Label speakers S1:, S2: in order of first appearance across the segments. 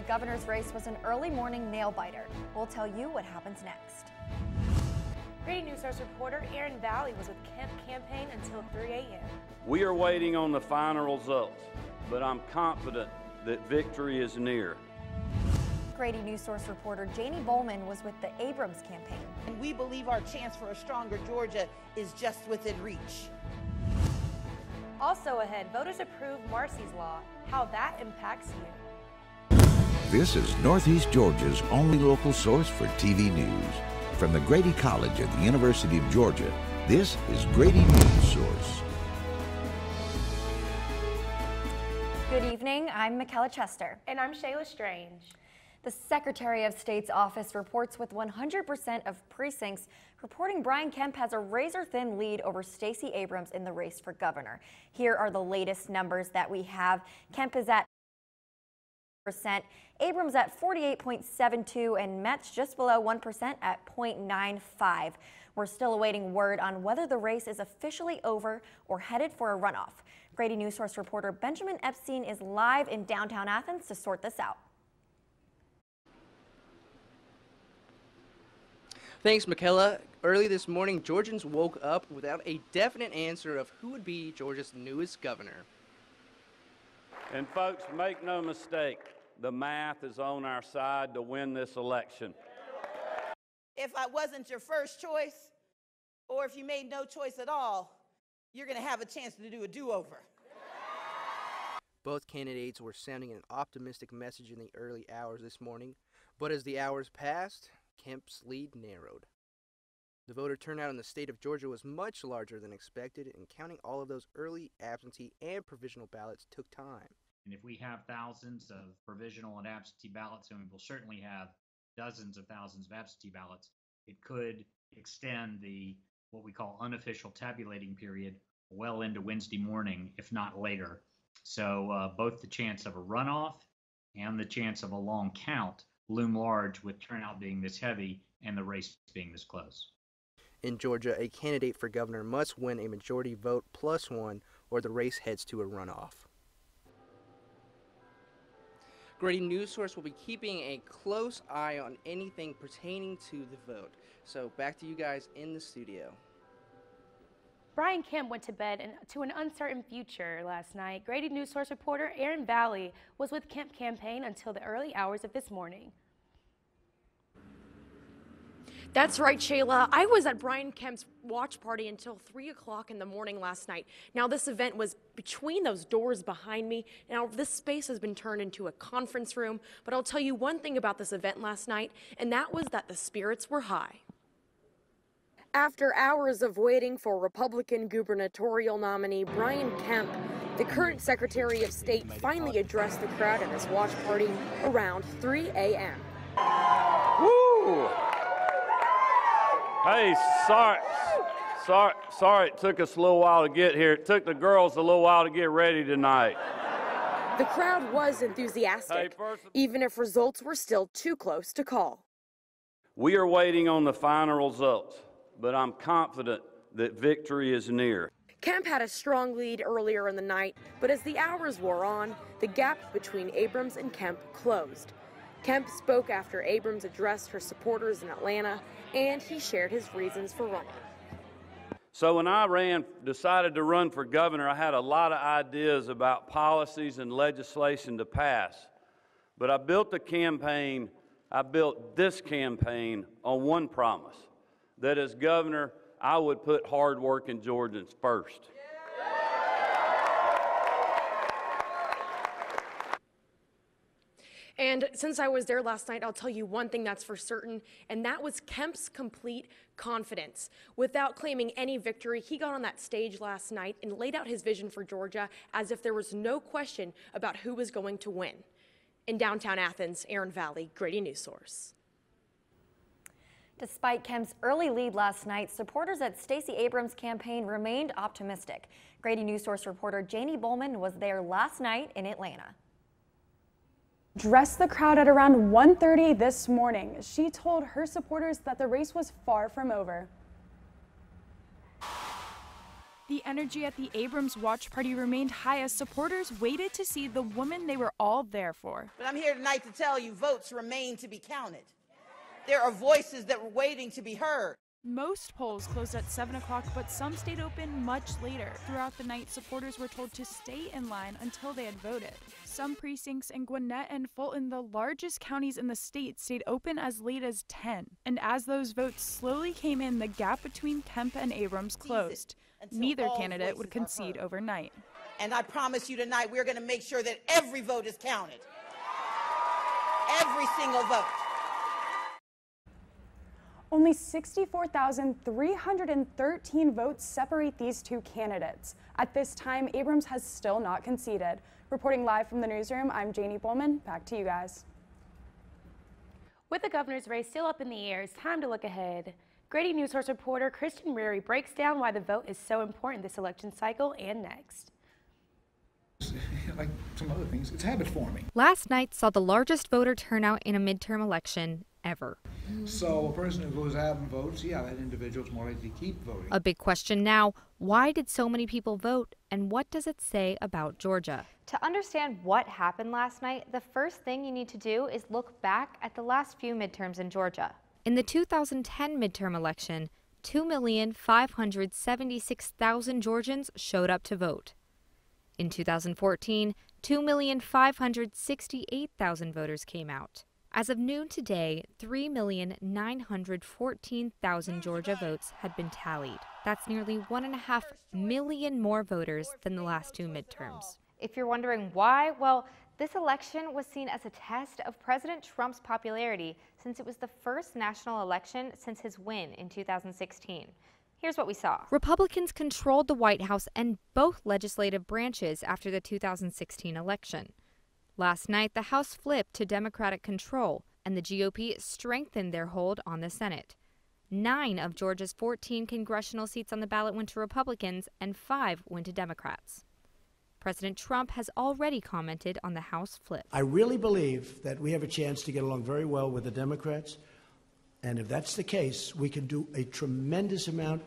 S1: governor's race was an early morning nail-biter. We'll tell you what happens next.
S2: Grady Newsource reporter Erin Valley was with Kemp campaign until 3 a.m.
S3: We are waiting on the final results, but I'm confident that victory is near.
S1: Grady Newsource reporter Janie Bowman was with the Abrams campaign.
S4: And we believe our chance for a stronger Georgia is just within reach.
S2: Also ahead, voters approved Marcy's Law, how that impacts you.
S5: This is Northeast Georgia's only local source for TV news. From the Grady College at the University of Georgia, this is Grady Newsource.
S1: Good evening, I'm Michaela Chester.
S2: And I'm Shayla Strange.
S1: The Secretary of State's office reports with 100% of precincts reporting Brian Kemp has a razor-thin lead over Stacey Abrams in the race for governor. Here are the latest numbers that we have. Kemp is at %, Abrams at 48.72, and Metz just below 1% at 0.95. We're still awaiting word on whether the race is officially over or headed for a runoff. Grady Newsource reporter Benjamin Epstein is live in downtown Athens to sort this out.
S6: Thanks, Michaela. Early this morning, Georgians woke up without a definite answer of who would be Georgia's newest governor.
S3: And folks, make no mistake, the math is on our side to win this election.
S4: If I wasn't your first choice, or if you made no choice at all, you're going to have a chance to do a do-over.
S6: Both candidates were sounding an optimistic message in the early hours this morning, but as the hours passed, Kemp's lead narrowed. The voter turnout in the state of Georgia was much larger than expected, and counting all of those early absentee and provisional ballots took time.
S7: And if we have thousands of provisional and absentee ballots, and we will certainly have dozens of thousands of absentee ballots, it could extend the what we call unofficial tabulating period well into Wednesday morning, if not later. So both the chance of a runoff and the chance of a long count loom large, with turnout being this heavy and the race being this close.
S6: In Georgia, a candidate for governor must win a majority vote +1, or the race heads to a runoff. Grady Newsource will be keeping a close eye on anything pertaining to the vote. So back to you guys in the studio.
S2: Brian Kemp went to bed to an uncertain future last night. Grady Newsource reporter Erin Valley was with Kemp campaign until the early hours of this morning.
S8: That's right, Shayla. I was at Brian Kemp's watch party until 3 o'clock in the morning last night. Now, this event was between those doors behind me. Now, this space has been turned into a conference room, but I'll tell you one thing about this event last night, and that was that the spirits were high. After hours of waiting for Republican gubernatorial nominee Brian Kemp, the current Secretary of State finally addressed the crowd at his watch party around 3 a.m.
S3: Woo! Hey, sorry it took us a little while to get here. It took the girls a little while to get ready tonight.
S8: The crowd was enthusiastic, even if results were still too close to call.
S3: We are waiting on the final results, but I'm confident that victory is near.
S8: Kemp had a strong lead earlier in the night, but as the hours wore on, the gap between Abrams and Kemp closed. Kemp spoke after Abrams addressed her supporters in Atlanta, and he shared his reasons for running.
S3: So when I decided to run for governor, I had a lot of ideas about policies and legislation to pass. But I built this campaign on one promise, that as governor, I would put hard-working Georgians first.
S8: And since I was there last night, I'll tell you one thing that's for certain, and that was Kemp's complete confidence. Without claiming any victory, he got on that stage last night and laid out his vision for Georgia as if there was no question about who was going to win. In downtown Athens, Erin Valley, Grady Newsource.
S1: Despite Kemp's early lead last night, supporters at Stacey Abrams' campaign remained optimistic. Grady Newsource reporter Janie Bowman was there last night in Atlanta.
S9: Dressed the crowd at around 1:30 this morning. She told her supporters that the race was far from over. The energy at the Abrams watch party remained high as supporters waited to see the woman they were all there for.
S4: But I'm here tonight to tell you votes remain to be counted. There are voices that were waiting to be heard.
S9: Most polls closed at 7 o'clock, but some stayed open much later. Throughout the night, supporters were told to stay in line until they had voted. Some precincts in Gwinnett and Fulton, the largest counties in the state, stayed open as late as 10. And as those votes slowly came in, the gap between Kemp and Abrams closed. Neither candidate would concede overnight.
S4: And I promise you tonight, we're going to make sure that every vote is counted. Every single vote.
S9: Only 64,313 votes separate these two candidates. At this time, Abrams has still not conceded. Reporting live from the newsroom, I'm Janie Bowman. Back to you guys.
S2: With the governor's race still up in the air, it's time to look ahead. Grady Newsource reporter Kristen Rary breaks down why the vote is so important this election cycle and next.
S10: Like some other things, it's habit forming.
S11: Last night saw the largest voter turnout in a midterm election ever.
S10: So a person who goes out and votes, yeah, that individual is more likely to keep voting.
S11: A big question now, why did so many people vote, and what does it say about Georgia?
S1: To understand what happened last night, the first thing you need to do is look back at the last few midterms in Georgia.
S11: In the 2010 midterm election, 2,576,000 Georgians showed up to vote. In 2014, 2,568,000 voters came out. As of noon today, 3,914,000 Georgia votes had been tallied. That's nearly 1.5 million more voters than the last two midterms.
S1: If you're wondering why, well, this election was seen as a test of President Trump's popularity since it was the first national election since his win in 2016. Here's what we saw.
S11: Republicans controlled the White House and both legislative branches after the 2016 election. Last night, the House flipped to Democratic control, and the GOP strengthened their hold on the Senate. 9 of Georgia's 14 congressional seats on the ballot went to Republicans, and 5 went to Democrats. President Trump has already commented on the House flip.
S12: I really believe that we have a chance to get along very well with the Democrats. And if that's the case, we can do a tremendous amount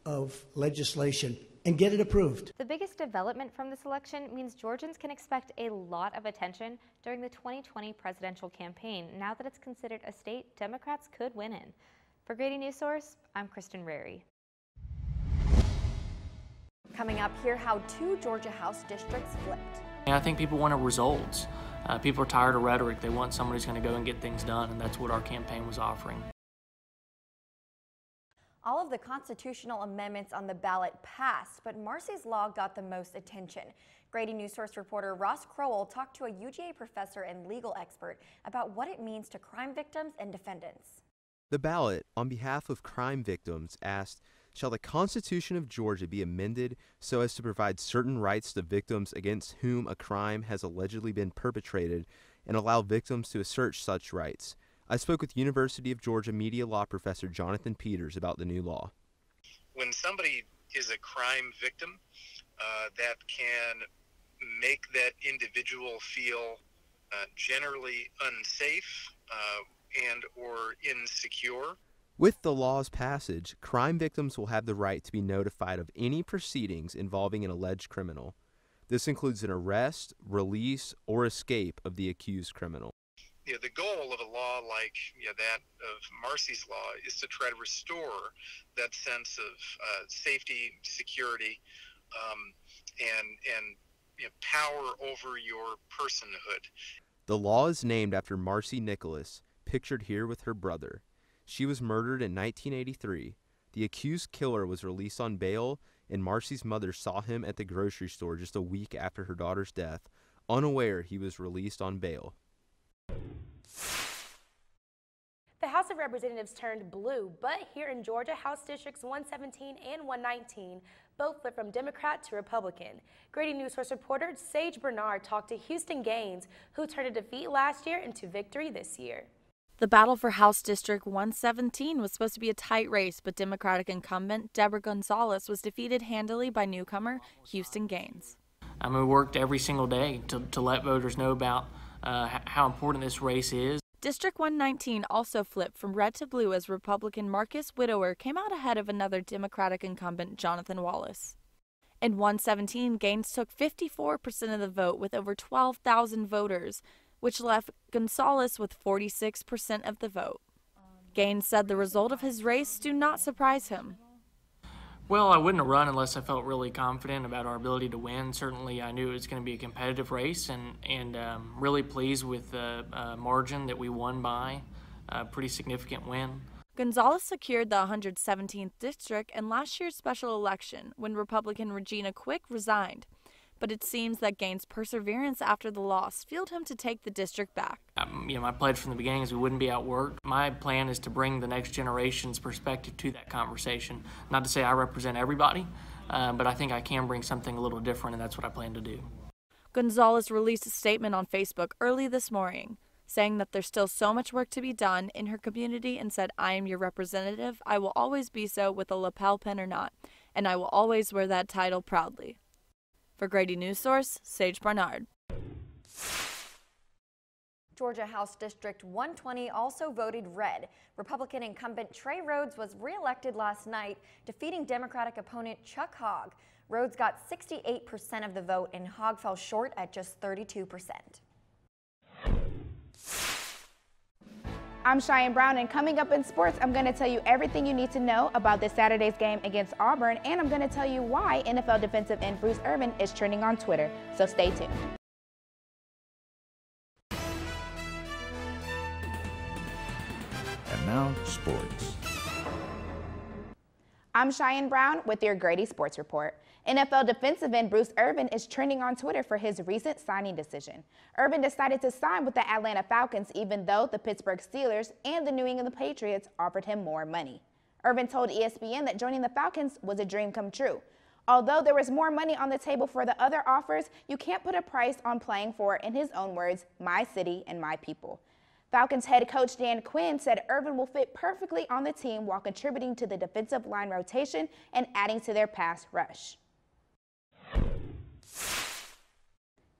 S12: of legislation and get it approved.
S1: The biggest development from this election means Georgians can expect a lot of attention during the 2020 presidential campaign now that it's considered a state Democrats could win in. For Grady Newsource, I'm Kristen Rary. Coming up, hear how 2 Georgia House districts flipped.
S13: And I think people want results. People are tired of rhetoric. They want somebody who's going to go and get things done, and that's what our campaign was offering.
S1: All of the constitutional amendments on the ballot passed, but Marcy's Law got the most attention. Grady Newsource reporter Ross Crowell talked to a UGA professor and legal expert about what it means to crime victims and defendants.
S14: The ballot, on behalf of crime victims, asked, shall the Constitution of Georgia be amended so as to provide certain rights to victims against whom a crime has allegedly been perpetrated and allow victims to assert such rights? I spoke with University of Georgia media law professor Jonathan Peters about the new law.
S15: When somebody is a crime victim, that can make that individual feel generally unsafe and or insecure.
S14: With the law's passage, crime victims will have the right to be notified of any proceedings involving an alleged criminal. This includes an arrest, release, or escape of the accused criminal.
S15: The goal of a law like that of Marcy's Law is to try to restore that sense of safety, security, and power over your personhood.
S14: The law is named after Marcy Nicholas, pictured here with her brother. She was murdered in 1983. The accused killer was released on bail, and Marcy's mother saw him at the grocery store just a week after her daughter's death, unaware he was released on bail.
S2: The House of Representatives turned blue, but here in Georgia, House Districts 117 and 119 both flipped from Democrat to Republican. Grady Newsource reporter Sage Bernard talked to Houston Gaines, who turned a defeat last year into victory this year.
S16: The battle for House District 117 was supposed to be a tight race, but Democratic incumbent Deborah Gonzalez was defeated handily by newcomer Houston Gaines.
S13: We worked every single day to let voters know about how important this race is.
S16: District 119 also flipped from red to blue as Republican Marcus Widower came out ahead of another Democratic incumbent, Jonathan Wallace. In 117, Gaines took 54% of the vote with over 12,000 voters, which left Gonzalez with 46% of the vote. Gaines said the result of his race do not surprise him.
S13: Well, I wouldn't have run unless I felt really confident about our ability to win. Certainly, I knew it was going to be a competitive race, and really pleased with the margin that we won by, a pretty significant win.
S16: Gonzalez secured the 117th district in last year's special election when Republican Regina Quick resigned. But it seems that Gaines' perseverance after the loss fueled him to take the district back.
S13: My pledge from the beginning is we wouldn't be outworked. My plan is to bring the next generation's perspective to that conversation. Not to say I represent everybody, but I think I can bring something a little different, and that's what I plan to do.
S16: Gonzalez released a statement on Facebook early this morning, saying that there's still so much work to be done in her community, and said, "I am your representative. I will always be so, with a lapel pin or not, and I will always wear that title proudly." For Grady Newsource, Sage Barnard.
S1: Georgia House District 120 also voted red. Republican incumbent Trey Rhodes was reelected last night, defeating Democratic opponent Chuck Hogg. Rhodes got 68% of the vote, and Hogg fell short at just 32%.
S17: I'm Cheyenne Brown, and coming up in sports, I'm going to tell you everything you need to know about this Saturday's game against Auburn, and I'm going to tell you why NFL defensive end Bruce Irvin is trending on Twitter, so stay tuned.
S5: And now, sports.
S17: I'm Cheyenne Brown with your Grady Sports Report. NFL defensive end Bruce Irvin is trending on Twitter for his recent signing decision. Irvin decided to sign with the Atlanta Falcons even though the Pittsburgh Steelers and the New England Patriots offered him more money. Irvin told ESPN that joining the Falcons was a dream come true. Although there was more money on the table for the other offers, you can't put a price on playing for, in his own words, my city and my people. Falcons head coach Dan Quinn said Irvin will fit perfectly on the team while contributing to the defensive line rotation and adding to their pass rush.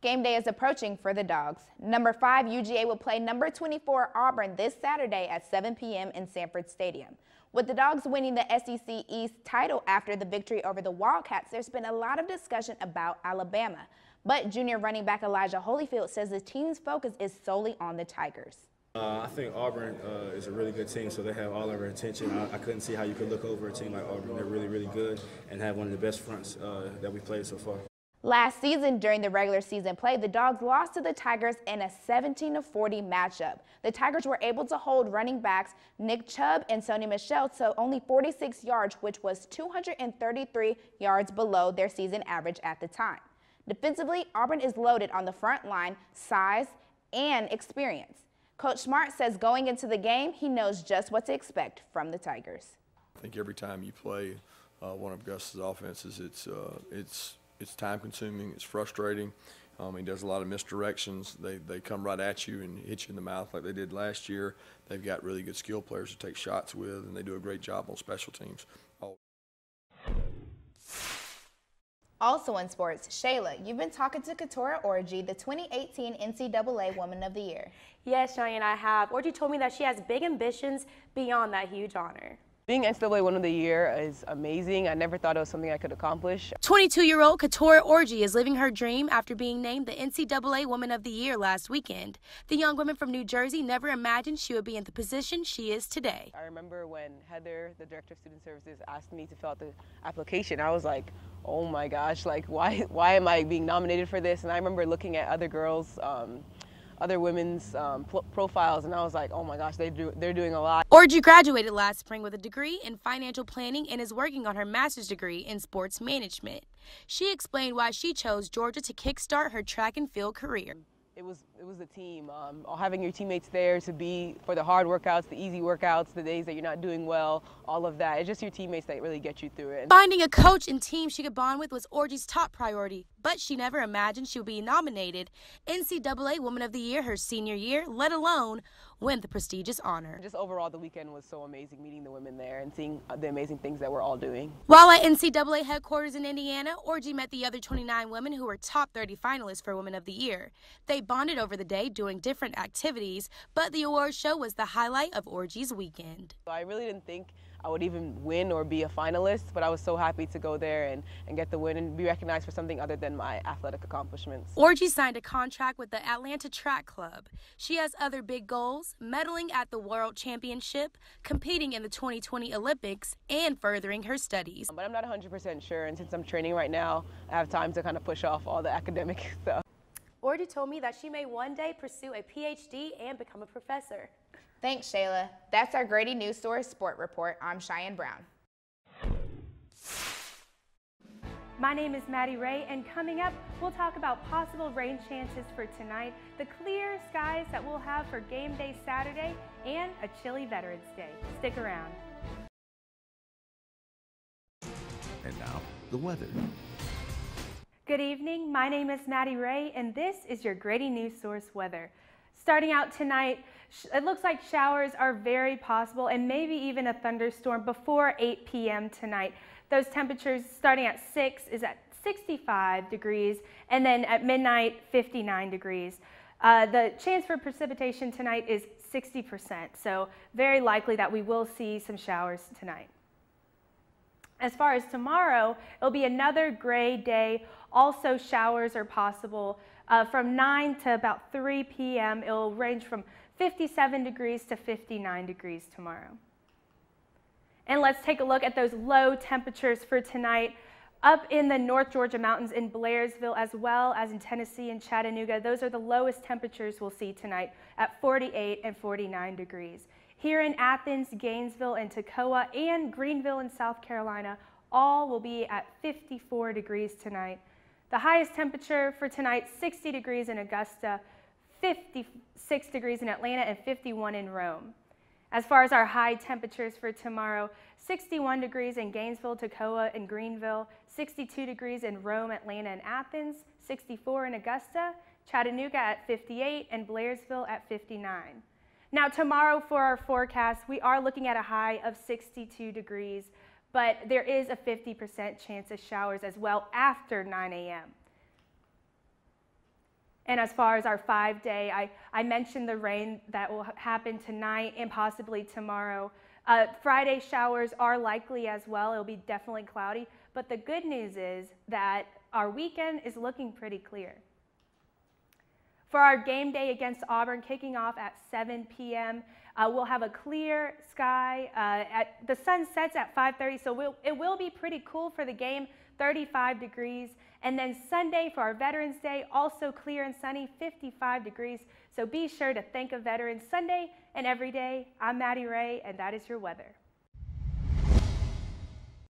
S17: Game day is approaching for the Dogs. Number 5 UGA will play number 24 Auburn this Saturday at 7 p.m. in Sanford Stadium. With the Dogs winning the SEC East title after the victory over the Wildcats, there's been a lot of discussion about Alabama. But junior running back Elijah Holyfield says the team's focus is solely on the Tigers.
S18: I think Auburn is a really good team, so they have all of our attention. I couldn't see how you could look over a team like Auburn. They're really, really good and have one of the best fronts that we played so far.
S17: Last season, during the regular season play, the Dogs lost to the Tigers in a 17-40 matchup. The Tigers were able to hold running backs Nick Chubb and Sony Michel to only 46 yards, which was 233 yards below their season average at the time. Defensively, Auburn is loaded on the front line, size, and experience. Coach Smart says going into the game, he knows just what to expect from the Tigers.
S19: I think every time you play one of Gus's offenses, it's time-consuming, it's frustrating. He does a lot of misdirections. They come right at you and hit you in the mouth like they did last year. They've got really good skill players to take shots with, and they do a great job on special teams.
S17: Also in sports, Shayla, you've been talking to Katora Orji, the 2018 NCAA Woman of the Year.
S2: Yes, Cheyenne, I have. Orji told me that she has big ambitions beyond that huge honor.
S20: Being NCAA Woman of the Year is amazing. I never thought it was something I could accomplish.
S2: 22-year-old Katora Orji is living her dream after being named the NCAA Woman of the Year last weekend. The young woman from New Jersey never imagined she would be in the position she is today.
S20: I remember when Heather, the Director of Student Services, asked me to fill out the application. I was like, oh my gosh, like why am I being nominated for this? And I remember looking at other girls, other women's profiles, and I was like, oh my gosh, they're doing a lot.
S2: Orji graduated last spring with a degree in financial planning and is working on her master's degree in sports management. She explained why she chose Georgia to kickstart her track and field career.
S20: It was the team, having your teammates there to be for the hard workouts, the easy workouts, the days that you're not doing well, all of that. It's just your teammates that really get you through it.
S2: Finding a coach and team she could bond with was Orji's top priority, but she never imagined she would be nominated NCAA Woman of the Year her senior year, let alone win the prestigious honor.
S20: Just overall, the weekend was so amazing, meeting the women there and seeing the amazing things that we're all doing.
S2: While at NCAA headquarters in Indiana, Orji met the other 29 women who were top 30 finalists for Women of the Year. They bonded over the day doing different activities, but the award show was the highlight of Orji's weekend.
S20: I really didn't think I would even win or be a finalist, but I was so happy to go there and get the win and be recognized for something other than my athletic accomplishments.
S2: Orji signed a contract with the Atlanta Track Club. She has other big goals, medaling at the World Championship, competing in the 2020 Olympics, and furthering her studies.
S20: But I'm not 100% sure, and since I'm training right now, I have time to kind of push off all the academic stuff.
S2: Orji told me that she may one day pursue a PhD and become a professor.
S17: Thanks, Shayla. That's our Grady Newsource Sport Report. I'm Cheyenne Brown.
S2: My name is Maddie Ray, and coming up, we'll talk about possible rain chances for tonight, the clear skies that we'll have for game day Saturday, and a chilly Veterans Day. Stick around.
S5: And now, the weather.
S2: Good evening, my name is Maddie Ray, and this is your Grady Newsource weather. Starting out tonight, it looks like showers are very possible and maybe even a thunderstorm before 8 p.m. tonight. Those temperatures starting at 6 is at 65 degrees, and then at midnight, 59 degrees. The chance for precipitation tonight is 60%, so very likely that we will see some showers tonight. As far as tomorrow, it'll be another gray day. Also, showers are possible from 9 to about 3 p.m. It'll range from 57 degrees to 59 degrees tomorrow. And let's take a look at those low temperatures for tonight. Up in the North Georgia mountains in Blairsville, as well as in Tennessee and Chattanooga, those are the lowest temperatures we'll see tonight at 48 and 49 degrees. Here in Athens, Gainesville, and Toccoa, and Greenville in South Carolina, all will be at 54 degrees tonight. The highest temperature for tonight, 60 degrees in Augusta, 56 degrees in Atlanta, and 51 in Rome. As far as our high temperatures for tomorrow, 61 degrees in Gainesville, Toccoa, and Greenville, 62 degrees in Rome, Atlanta, and Athens, 64 in Augusta, Chattanooga at 58, and Blairsville at 59. Now tomorrow for our forecast, we are looking at a high of 62 degrees, but there is a 50% chance of showers as well after 9 a.m. And as far as our 5-day, I mentioned the rain that will happen tonight and possibly tomorrow. Friday showers are likely as well. It'll be definitely cloudy, but the good news is that our weekend is looking pretty clear. For our game day against Auburn, kicking off at 7 p.m., we'll have a clear sky. The sun sets at 5:30, so it will be pretty cool for the game, 35 degrees. And then Sunday for our Veterans Day, also clear and sunny, 55 degrees. So be sure to think of Veterans Sunday and every day. I'm Maddie Ray, and that is your weather.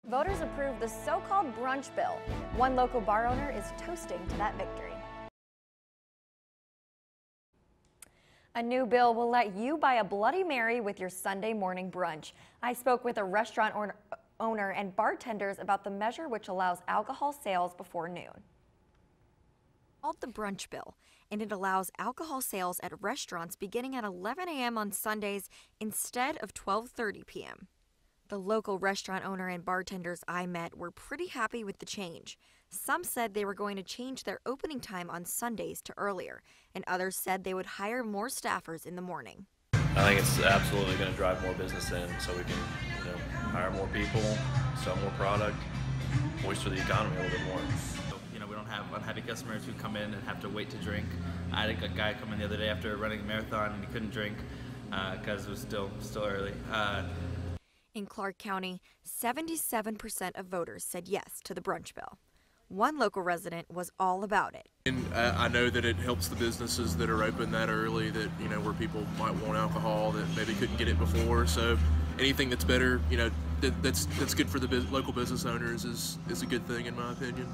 S1: Voters approved the so-called brunch bill. One local bar owner is toasting to that victory. A new bill will let you buy a Bloody Mary with your Sunday morning brunch. I spoke with a restaurant owner and bartenders about the measure, which allows alcohol sales before noon.
S21: Called the brunch bill, and it allows alcohol sales at restaurants beginning at 11 a.m. on Sundays instead of 12:30 p.m. The local restaurant owner and bartenders I met were pretty happy with the change. Some said they were going to change their opening time on Sundays to earlier, and others said they would hire more staffers in the morning.
S22: I think it's absolutely going to drive more business in, so we can, hire more people, sell more product, bolster the economy a little bit more.
S23: We don't have unhappy customers who come in and have to wait to drink. I had a guy come in the other day after running a marathon and he couldn't drink because it was still early.
S21: In Clark County, 77% of voters said yes to the brunch bill. One local resident was all about it.
S24: And I know that it helps the businesses that are open that early, that where people might want alcohol that maybe couldn't get it before. So anything that's better, that's good for the local business owners is a good thing in my opinion.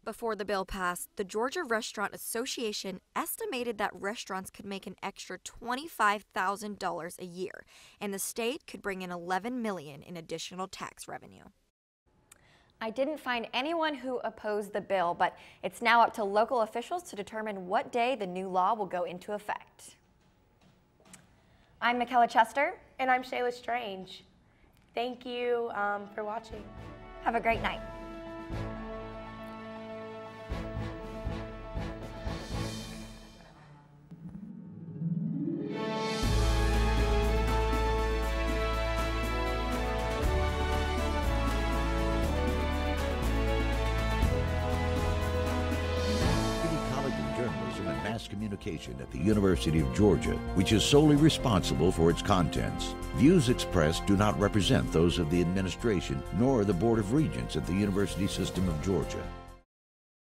S21: Before the bill passed, the Georgia Restaurant Association estimated that restaurants could make an extra $25,000 a year, and the state could bring in $11 million in additional tax revenue.
S1: I didn't find anyone who opposed the bill, but it's now up to local officials to determine what day the new law will go into effect. I'm Michaela Chester.
S2: And I'm Shayla Strange. Thank you for watching.
S1: Have a great night.
S5: Mass Communication at the University of Georgia, which is solely responsible for its contents. Views expressed do not represent those of the administration nor the Board of Regents at the University System of Georgia.